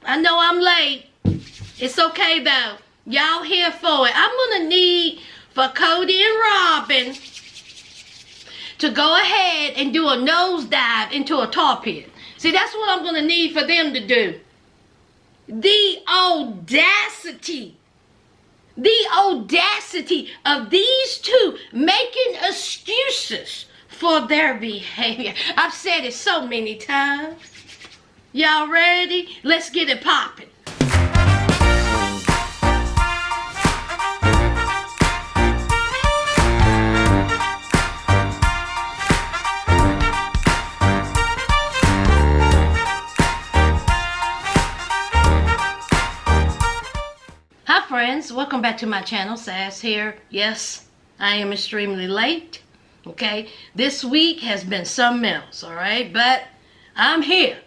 I know I'm late. It's okay though. Y'all here for it. I'm gonna need for Kody and Robyn to go ahead and do a nosedive into a tar pit. See, that's what I'm gonna need for them to do. The audacity of these two making excuses for their behavior. I've said it so many times. Y'all ready? Let's get it popping. Hi friends, welcome back to my channel. Sass here. Yes, I am extremely late. Okay, this week has been something else, alright? But I'm here.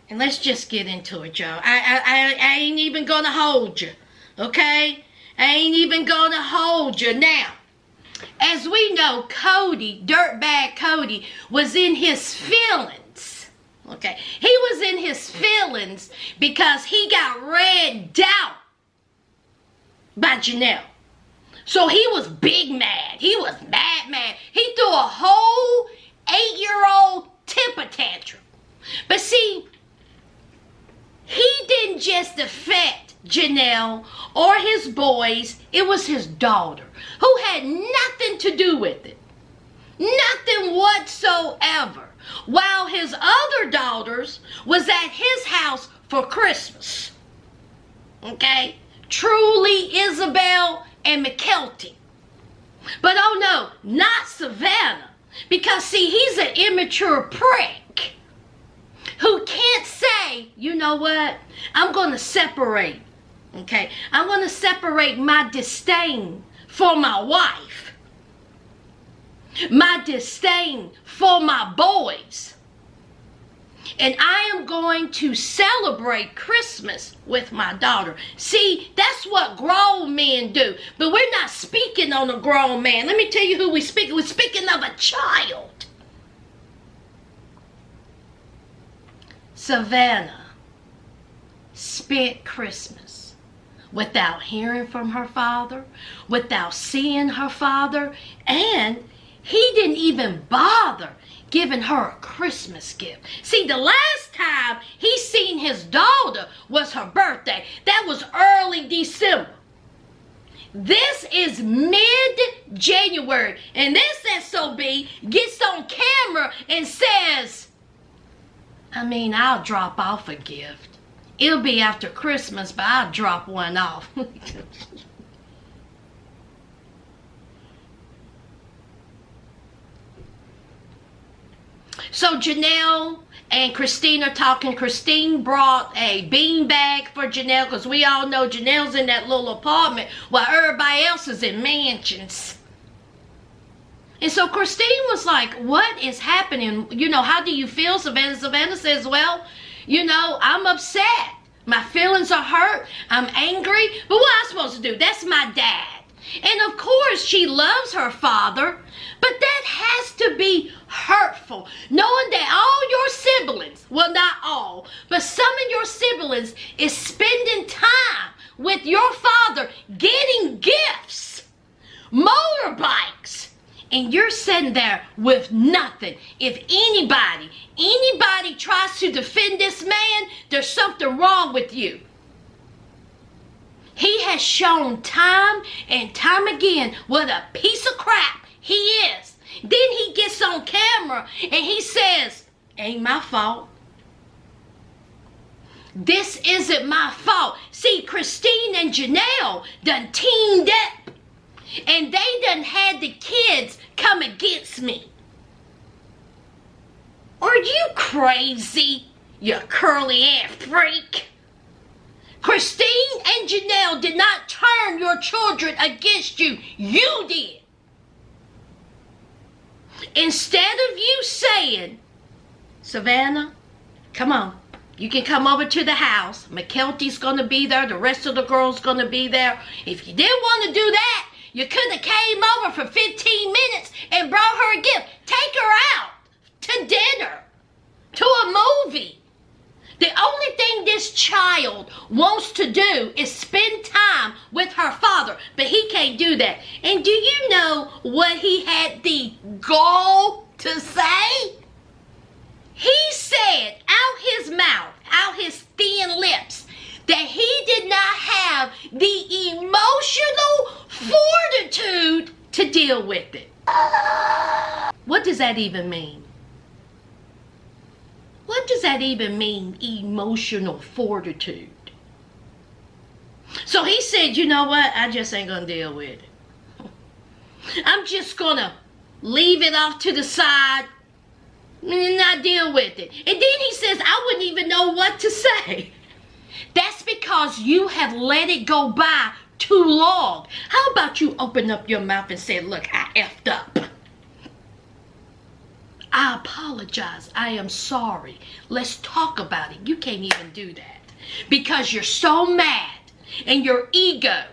And let's just get into it, y'all. I ain't even gonna hold you. Okay? I ain't even gonna hold you. Now, as we know, Kody, dirtbag Kody, was in his feelings. Okay? He was in his feelings because he got read out by Janelle. So he was big mad. He was mad. He threw a whole 8-year-old temper tantrum. But see, he didn't just affect Janelle or his boys. It was his daughter who had nothing to do with it. Nothing whatsoever. While his other daughters was at his house for Christmas. Okay? Truly, Isabel and McKelty. But oh no, not Savannah. Because see, he's an immature prick who can't say, you know what, I'm going to separate. Okay? I'm going to separate my disdain for my wife. My disdain for my boys. And I am going to celebrate Christmas with my daughter. See, that's what grown men do. But we're not speaking on a grown man. Let me tell you who we're speaking. We're speaking of a child. Savannah spent Christmas without hearing from her father, without seeing her father, and he didn't even bother giving her a Christmas gift. See, the last time he seen his daughter was her birthday. That was early December. This is mid-January. And this SOB gets on camera and says, I'll drop off a gift. It'll be after Christmas, but I'll drop one off. So Janelle and Christine are talking. Christine brought a beanbag for Janelle because we all know Janelle's in that little apartment while everybody else is in mansions. And so Christine was like, what is happening? You know, how do you feel, Savannah? Savannah says, well, you know, I'm upset. My feelings are hurt. I'm angry. But what am I supposed to do? That's my dad. And of course, she loves her father, but that has to be hurtful. Knowing that all your siblings, well, not all, but some of your siblings is spending time with your father getting gifts, motorbikes, and you're sitting there with nothing. If anybody tries to defend this man, there's something wrong with you. He has shown time and time again what a piece of crap he is. Then he gets on camera and he says, ain't my fault. This isn't my fault. See, Christine and Janelle done teamed up. And they done had the kids come against me. Are you crazy, you curly ass freak? Christine and Janelle did not turn your children against you. You did. Instead of you saying, Savannah, come on. You can come over to the house. McKelty's going to be there. The rest of the girls going to be there. If you didn't want to do that, you could have came over for 15 minutes and brought her a gift. Take her out to dinner, to a movie. The only thing his child wants to do is spend time with her father, but he can't do that. And do you know what he had the gall to say? He said out his mouth, out his thin lips, that he did not have the emotional fortitude to deal with it. What does that even mean? What does that even mean, emotional fortitude? So he said, you know what? I just ain't going to deal with it. I'm just going to leave it off to the side and not deal with it. And then he says, I wouldn't even know what to say. That's because you have let it go by too long. How about you open up your mouth and say, look, I effed up. I apologize. I am sorry. Let's talk about it. You can't even do that because you're so mad and your ego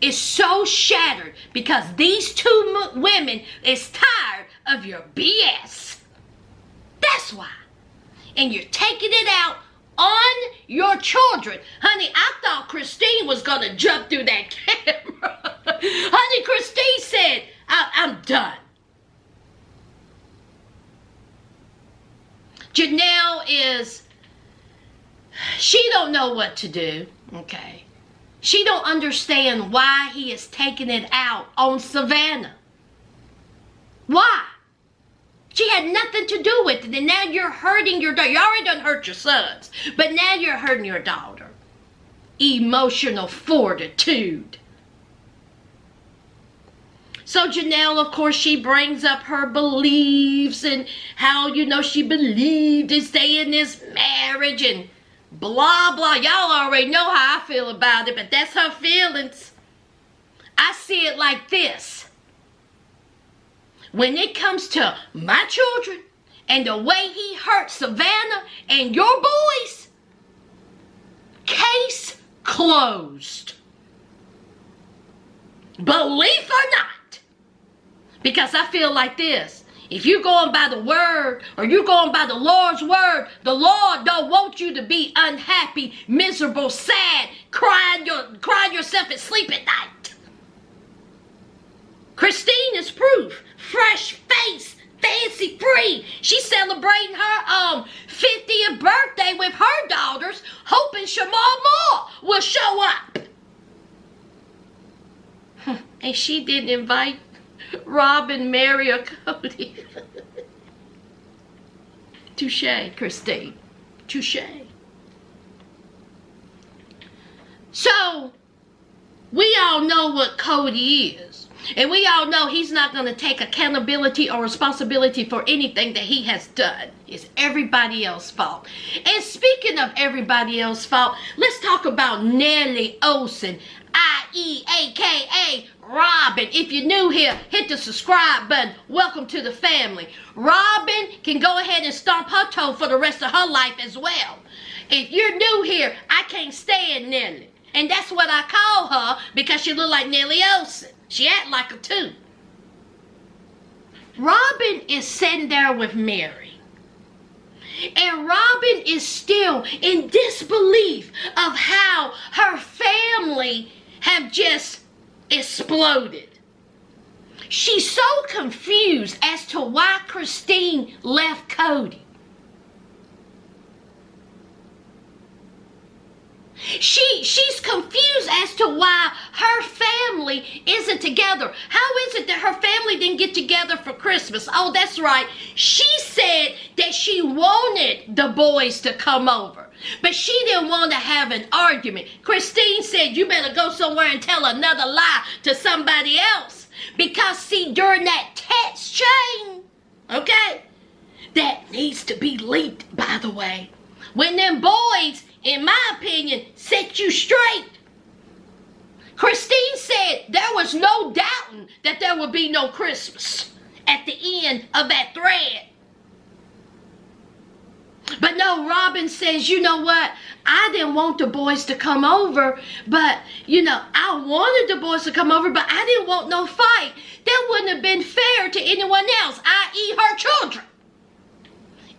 is so shattered because these two women is tired of your BS. That's why. And you're taking it out on your children. Honey, I thought Christine was going to jump through that camera. Honey, Christine said, I'm done. Janelle she don't know what to do, okay? She don't understand why he is taking it out on Savannah. Why? She had nothing to do with it, and now you're hurting your daughter. You already done hurt your sons, but now you're hurting your daughter. Emotional fortitude. So Janelle, of course, she brings up her beliefs and how, she believed in staying in this marriage and blah, blah. Y'all already know how I feel about it, but that's her feelings. I see it like this. When it comes to my children and the way he hurt Savannah and your boys, case closed. Belief or not. Because I feel like this. If you're going by the word or you're going by the Lord's word, the Lord don't want you to be unhappy, miserable, sad, crying yourself and sleep at night. Christine is proof. Fresh face, fancy free. She's celebrating her 50th birthday with her daughters, hoping Shamal Moore will show up. And she didn't invite Robyn, Mary, or Kody. Touche, Christine. Touche. So, we all know what Kody is. And we all know he's not going to take accountability or responsibility for anything that he has done. It's everybody else's fault. And speaking of everybody else's fault, let's talk about Nellie Olsen, i.e. a.k.a. Robyn. If you're new here, hit the subscribe button. Welcome to the family. Robyn can go ahead and stomp her toe for the rest of her life as well. If you're new here, I can't stand Nellie. And that's what I call her because she look like Nellie Olsen. She act like her too. Robyn is sitting there with Mary. And Robyn is still in disbelief of how her family have just exploded. She's so confused as to why Christine left Kody. She's confused as to why her family isn't together. How is it that her family didn't get together for Christmas? Oh, that's right. She said that she wanted the boys to come over, but she didn't want to have an argument. Christine said, you better go somewhere and tell another lie to somebody else. Because, see, during that text chain, okay, that needs to be leaked, by the way. When them boys, in my opinion, set you straight. Christine said there was no doubting that there would be no Christmas at the end of that thread. But no, Robyn says, you know what? I didn't want the boys to come over, but, I wanted the boys to come over, but I didn't want no fight. That wouldn't have been fair to anyone else, i.e. her children.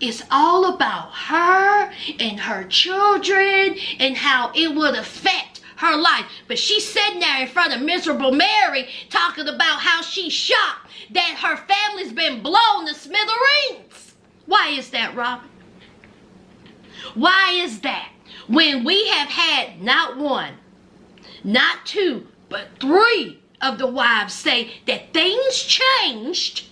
is all about her and her children and how it would affect her life. But she's sitting there in front of miserable Mary talking about how she's shocked that her family's been blown to smithereens. Why is that, Robyn? Why is that? When we have had not one, not two, but three of the wives say that things changed.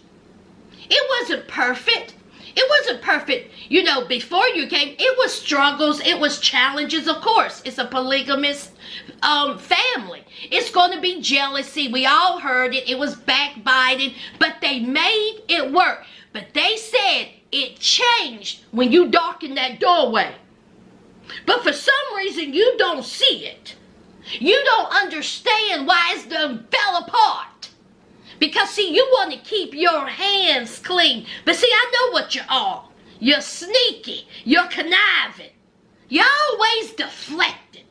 It wasn't perfect. It wasn't perfect, before you came. It was struggles. It was challenges, of course. It's a polygamous family. It's going to be jealousy. We all heard it. It was backbiting, but they made it work. But they said it changed when you darkened that doorway. But for some reason, you don't see it. You don't understand why it's done fell apart. Because, see, you want to keep your hands clean. But, see, I know what you are. You're sneaky. You're conniving. You're always deflecting.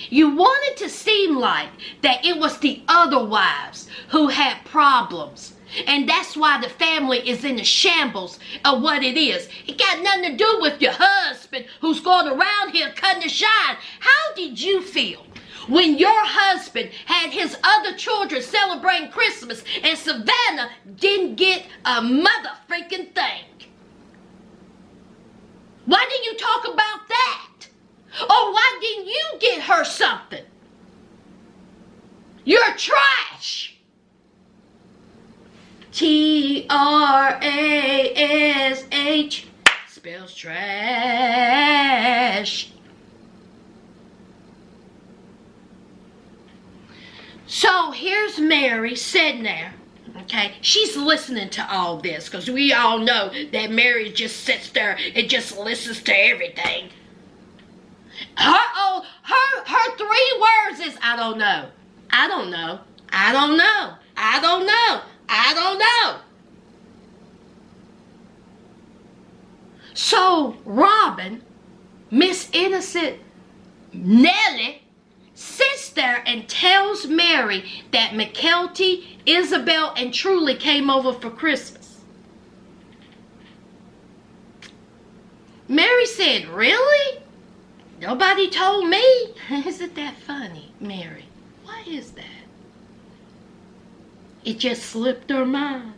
You want it to seem like that it was the other wives who had problems. And that's why the family is in the shambles of what it is. It got nothing to do with your husband who's going around here cutting the shine. How did you feel when your husband had his other children celebrating Christmas and Savannah didn't get a mother freaking thing? Why didn't you talk about that? Or why didn't you get her something? You're trash. T-R-A-S-H spells trash. So here's Mary sitting there, okay? She's listening to all this because we all know that Mary just sits there and just listens to everything. Her three words is, I don't know. I don't know. I don't know. I don't know. I don't know. So Robyn, Miss Innocent Nellie, sits there and tells Mary that McKelty, Isabel, and Truly came over for Christmas. Mary said, really? Nobody told me. Isn't that funny, Mary? Why is that? It just slipped her mind.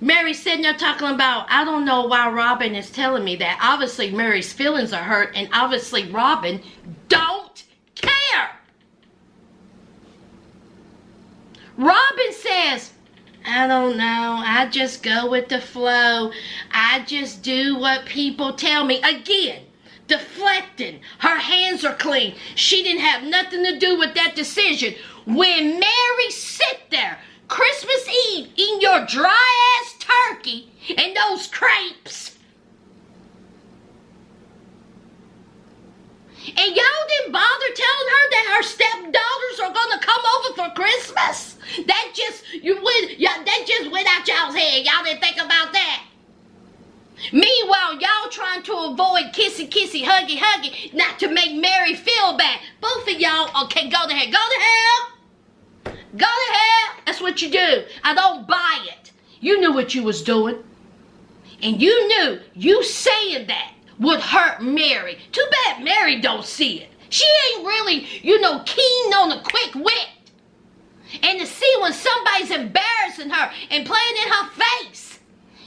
Mary's sitting there talking about, I don't know why Robyn is telling me that. Obviously, Mary's feelings are hurt, and obviously Robyn don't care. Robyn says, I don't know. I just go with the flow. I just do what people tell me. Again, deflecting. Her hands are clean. She didn't have nothing to do with that decision. When Mary sit there, Christmas Eve, eating your dry-ass turkey and those crepes, and y'all didn't bother telling her that her stepdaughters are going to come over for Christmas? That just went out y'all's head. Y'all didn't think about that. Meanwhile, y'all trying to avoid kissy, kissy, huggy, huggy, not to make Mary feel bad. Both of y'all, okay, go to hell. Go to hell. Go to hell. That's what you do. I don't buy it. You knew what you was doing. And you knew you saying that would hurt Mary. Too bad Mary don't see it. She ain't really, keen on a quick wit. And to see when somebody's embarrassing her and playing in her face.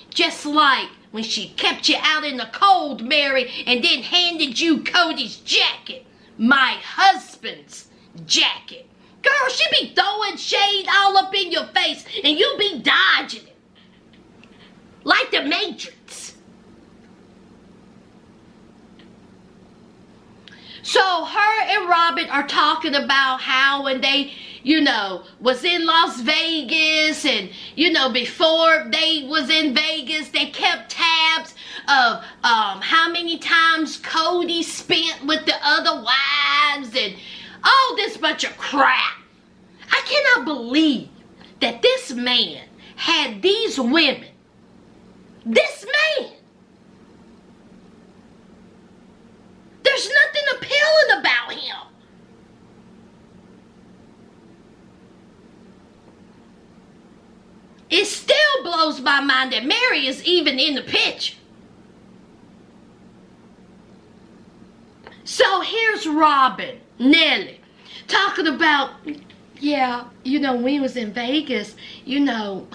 Just like when she kept you out in the cold, Mary, and then handed you Cody's jacket. My husband's jacket. Girl, she be throwing shade all up in your face, and you be dodging it. Like the Matrix. So her and Robyn are talking about how when they, was in Las Vegas and, before they was in Vegas, they kept tabs of how many times Cody spent with the other wives and all this bunch of crap. I cannot believe that this man had these women. This man. There's nothing appealing about him. It still blows my mind that Mary is even in the picture. So here's Robyn, Nelly, talking about, yeah, you know, when we was in Vegas, you know,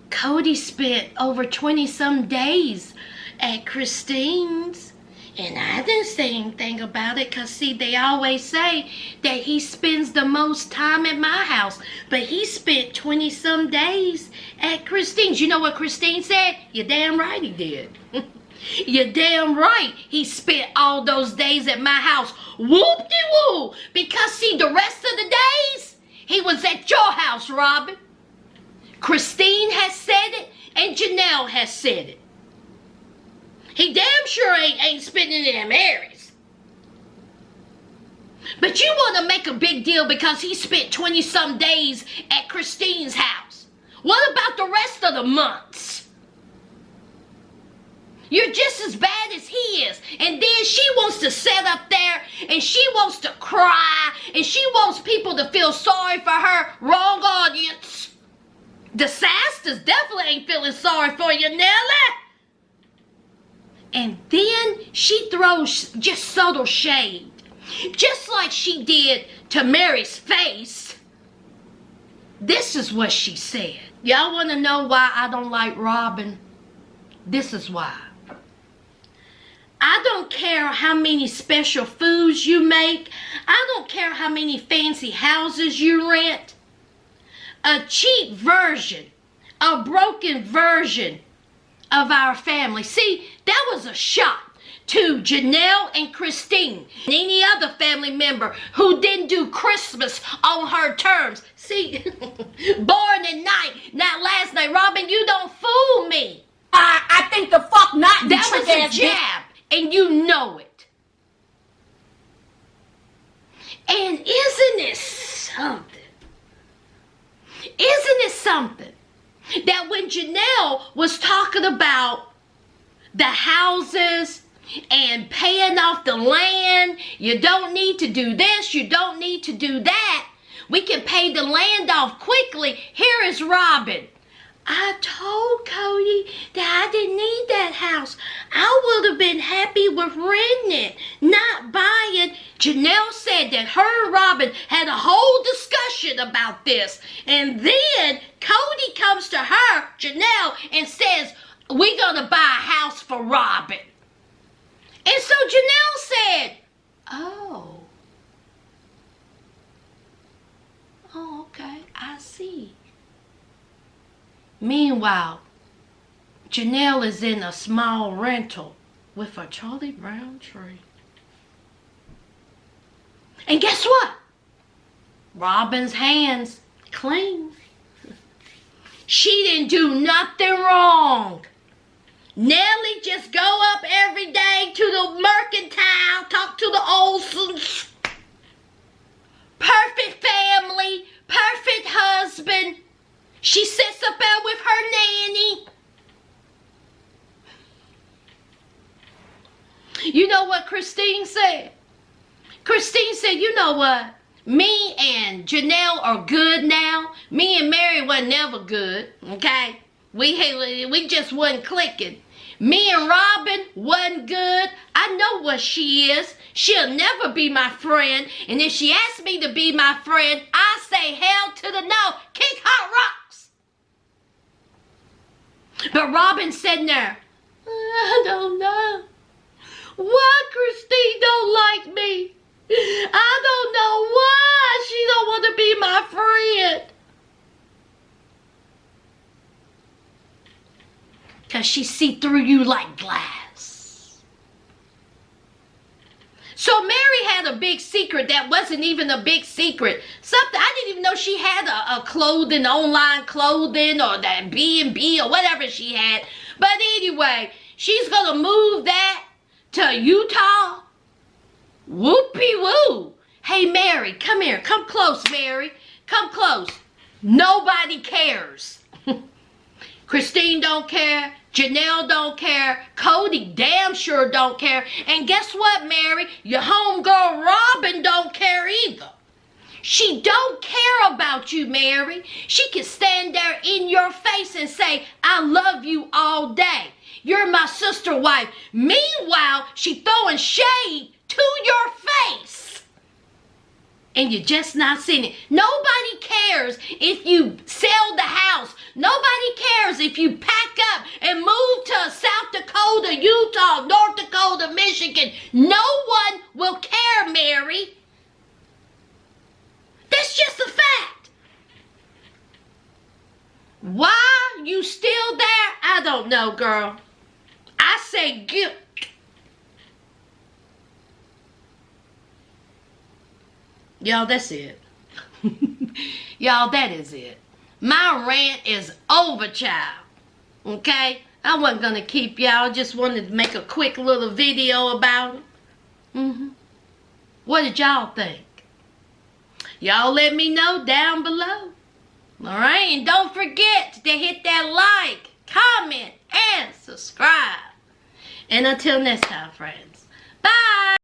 Kody spent over 20-some days at Christine's. And I didn't say anything about it because, see, they always say that he spends the most time at my house. But he spent 20-some days at Christine's. You know what Christine said? You're damn right he did. You're damn right he spent all those days at my house. Whoop-de-woo. Because, see, the rest of the days, he was at your house, Robyn. Christine has said it, and Janelle has said it. He damn sure ain't spending it at Mary's. But you want to make a big deal because he spent 20-some days at Christine's house. What about the rest of the months? You're just as bad as he is. And then she wants to sit up there and she wants to cry and she wants people to feel sorry for her. Wrong audience. The Sasters definitely ain't feeling sorry for you, Nelly. And then she throws just subtle shade. Just like she did to Mary's face. This is what she said. Y'all want to know why I don't like Robyn? This is why. I don't care how many special foods you make. I don't care how many fancy houses you rent. A cheap version, a broken version of our family. See, that was a shot to Janelle and Christine. Any other family member who didn't do Christmas on her terms. See, born at night, not last night. Robyn, you don't fool me. I think the fuck not. That was a jab, and you know it. And isn't it something? Isn't it something that when Janelle was talking about the houses and paying off the land, you don't need to do this, you don't need to do that, we can pay the land off quickly. Here is Robyn. I told Kody that I didn't need that house. I would have been happy with renting it, not buying. Janelle said that her and Robyn had a whole discussion about this. And then Kody comes to her, Janelle, and says, we're going to buy a house for Robyn. And so Janelle said, oh, okay, I see. Meanwhile, Janelle is in a small rental with a Charlie Brown tree. And guess what? Robyn's hands clean. She didn't do nothing wrong. Nelly just go up every day to the mercantile, talk to the Olsons. Perfect family, perfect husband. She sits up there with her nanny. You know what Christine said? Christine said, you know what? Me and Janelle are good now. Me and Mary were never good, okay? We just wasn't clicking. Me and Robyn wasn't good. I know what she is. She'll never be my friend. And if she asks me to be my friend, I say hell to the no. Kick hot rocks. But Robyn's sitting there. I don't know. Why Christine don't like me? I don't know why she don't want to be my friend. Because she see through you like glass. So Mary had a big secret that wasn't even a big secret. Something, I didn't even know she had a clothing, online clothing, or that B&B or whatever she had. But anyway, she's going to move that to Utah. Whoopie-woo. Hey, Mary, come here. Come close, Mary. Come close. Nobody cares. Christine don't care. Janelle don't care. Kody damn sure don't care. And guess what, Mary? Your homegirl Robyn don't care either. She don't care about you, Mary. She can stand there in your face and say, I love you all day. You're my sister wife. Meanwhile, she throwing shade to your face. And you're just not seeing it. Nobody cares if you sell the house. Nobody cares if you pack up and move to South Dakota, Utah, North Dakota, Michigan. No one will care, Mary. That's just a fact. Why you still there? I don't know, girl. I say guilt. Y'all, that's it. Y'all, that is it. My rant is over, child. Okay? I wasn't going to keep y'all. Just wanted to make a quick little video about it. What did y'all think? Y'all let me know down below. Alright? And don't forget to hit that like, comment, and subscribe. And until next time, friends. Bye!